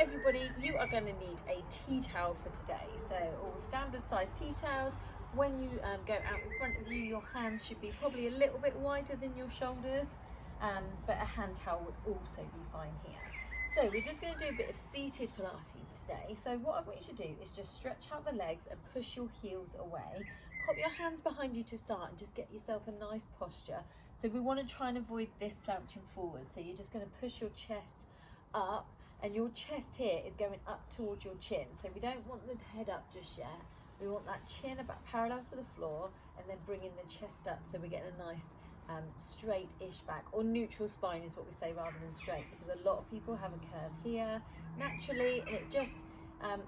Everybody, you are going to need a tea towel for today. So all standard size tea towels. When you go out in front of you, your hands should be probably a little bit wider than your shoulders, but a hand towel would also be fine here. So we're just going to do a bit of seated Pilates today. So what I want you to do is just stretch out the legs and push your heels away. Pop your hands behind you to start and just get yourself a nice posture. So we want to try and avoid this slouching forward. So you're just going to push your chest up, and your chest here is going up towards your chin. So we don't want the head up just yet. We want that chin about parallel to the floor, and then bringing the chest up so we get a nice straight-ish back, or neutral spine is what we say rather than straight, because a lot of people have a curve here naturally, and it just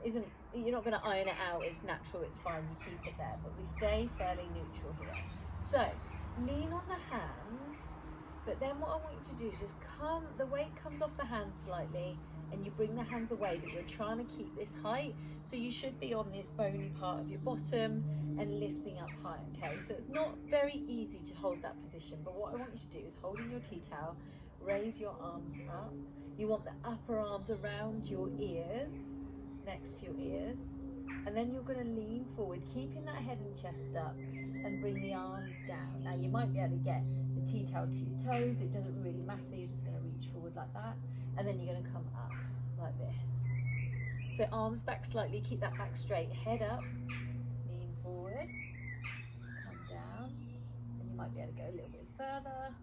isn't, you're not going to iron it out. It's natural, it's fine, you keep it there, but we stay fairly neutral here. So lean on the hands, but then what I want you to do is just the weight comes off the hands slightly, and you bring the hands away, but you're trying to keep this height. So you should be on this bony part of your bottom and lifting up high, okay? So it's not very easy to hold that position, but what I want you to do is holding your tea towel, raise your arms up. You want the upper arms around your ears, next to your ears, and then you're going to lean forward, keeping that head and chest up, and bring the arms down. Now you might be able to get the tea towel to your toes, it doesn't really matter, you're just going to reach forward like that, and then you're going to come up like this. So arms back slightly, keep that back straight, head up, lean forward, come down, and you might be able to go a little bit further,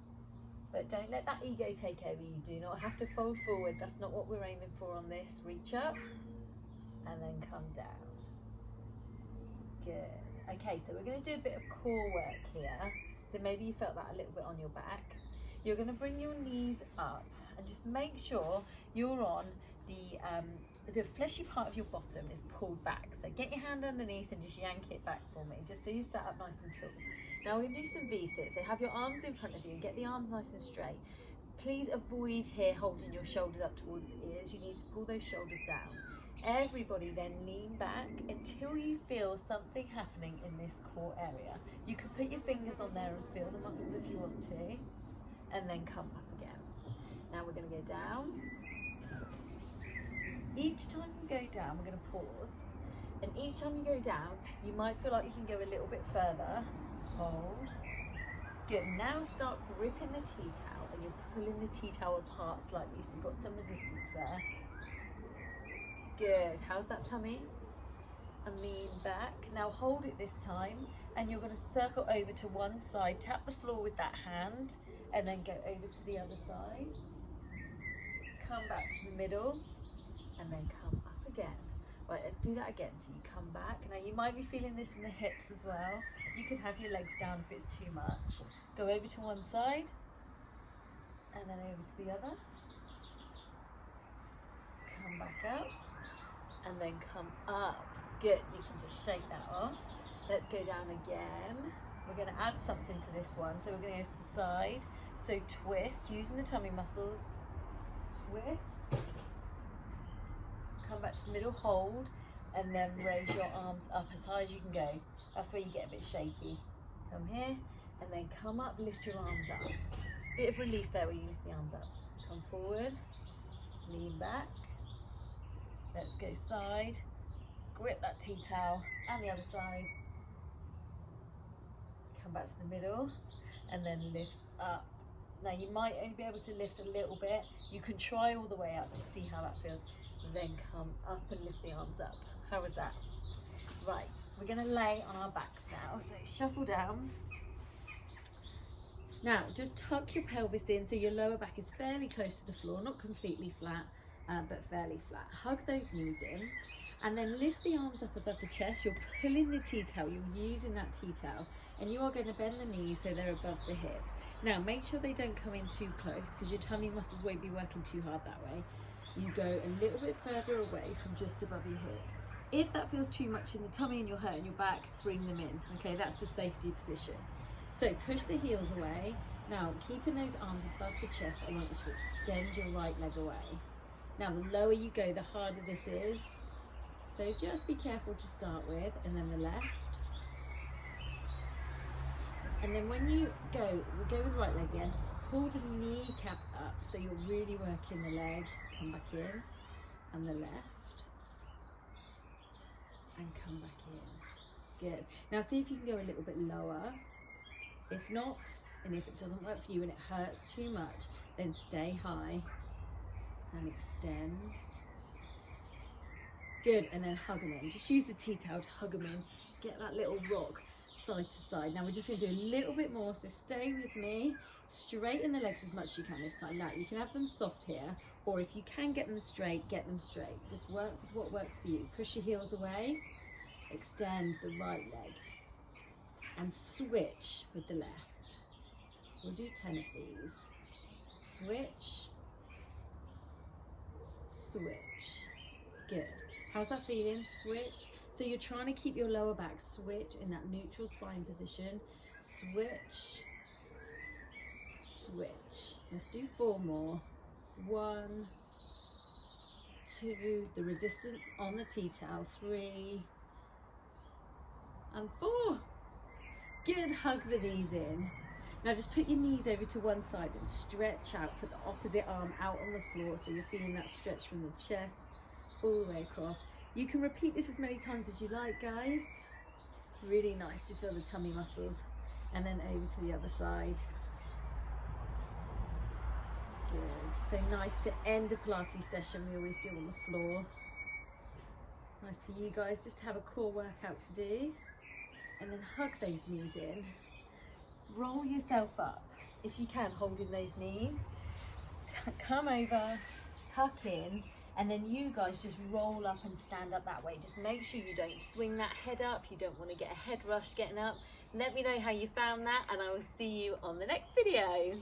but don't let that ego take over. You do not have to fold forward, that's not what we're aiming for on this. Reach up, and then come down. Good. Okay, so we're going to do a bit of core work here. So maybe you felt that a little bit on your back. You're going to bring your knees up and just make sure you're on the fleshy part of your bottom is pulled back. So get your hand underneath and just yank it back for me, just so you sat up nice and tall. Now we're going to do some V-sits. So have your arms in front of you and get the arms nice and straight. Please avoid here holding your shoulders up towards the ears. You need to pull those shoulders down. Everybody then lean back until you feel something happening in this core area. You can put your fingers on there and feel the muscles if you want to, and then come up again. Now we're going to go down. Each time you go down, we're going to pause, and each time you go down, you might feel like you can go a little bit further. Hold. Good. Now start gripping the tea towel, and you're pulling the tea towel apart slightly, so you've got some resistance there. Good. How's that tummy? And lean back. Now hold it this time, and you're going to circle over to one side, tap the floor with that hand, and then go over to the other side. Come back to the middle, and then come up again. Right, let's do that again. So you come back. Now you might be feeling this in the hips as well. You can have your legs down if it's too much. Go over to one side, and then over to the other. Come back up, and then come up. Good, you can just shake that off. Let's go down again. We're going to add something to this one. So we're going to go to the side. So twist, using the tummy muscles. Twist. Come back to the middle, hold, and then raise your arms up as high as you can go. That's where you get a bit shaky. Come here, and then come up, lift your arms up. Bit of relief there where you lift the arms up. Come forward, lean back. Let's go side. Grip that tea towel, and the other side. Come back to the middle, and then lift up. Now you might only be able to lift a little bit. You can try all the way up, just see how that feels. Then come up and lift the arms up. How was that? Right, we're going to lay on our backs now. So shuffle down. Now just tuck your pelvis in so your lower back is fairly close to the floor, not completely flat, but fairly flat. Hug those knees in, and then lift the arms up above the chest. You're pulling the tea towel, you're using that tea towel, and you are going to bend the knees so they're above the hips. Now make sure they don't come in too close, because your tummy muscles won't be working too hard that way. You go a little bit further away from just above your hips. If that feels too much in the tummy and you're hurting your back, bring them in. Okay, that's the safety position. So push the heels away. Now, keeping those arms above the chest, I want you to extend your right leg away. Now, the lower you go, the harder this is. So just be careful to start with, and then the left. And then when you go, we'll go with the right leg again. pull the kneecap up so you're really working the leg. Come back in, and the left, and come back in. Good. Now see if you can go a little bit lower. If not, and if it doesn't work for you and it hurts too much, then stay high and extend. Good, and then hug them in. Just use the tea towel to hug them in. Get that little rock side to side. Now we're just going to do a little bit more, so stay with me. Straighten the legs as much as you can this time. Now you can have them soft here, or if you can get them straight, get them straight. Just work with what works for you. Push your heels away, extend the right leg, and switch with the left. We'll do 10 of these. Switch, switch. Good. How's that feeling? Switch. So you're trying to keep your lower back switch in that neutral spine position. Switch, switch. Let's do 4 more. 1, 2, the resistance on the tea towel. 3 and 4. Good, hug the knees in. Now just put your knees over to one side and stretch out. Put the opposite arm out on the floor so you're feeling that stretch from the chest all the way across. You can repeat this as many times as you like, guys. Really nice to feel the tummy muscles. And then over to the other side. Good. So nice to end a Pilates session. We always do on the floor. Nice for you guys just to have a core workout to do. And then hug those knees in. Roll yourself up if you can, holding those knees. So come over, tuck in, and then you guys just roll up and stand up that way. Just make sure you don't swing that head up. You don't want to get a head rush getting up. Let me know how you found that, and I will see you on the next video.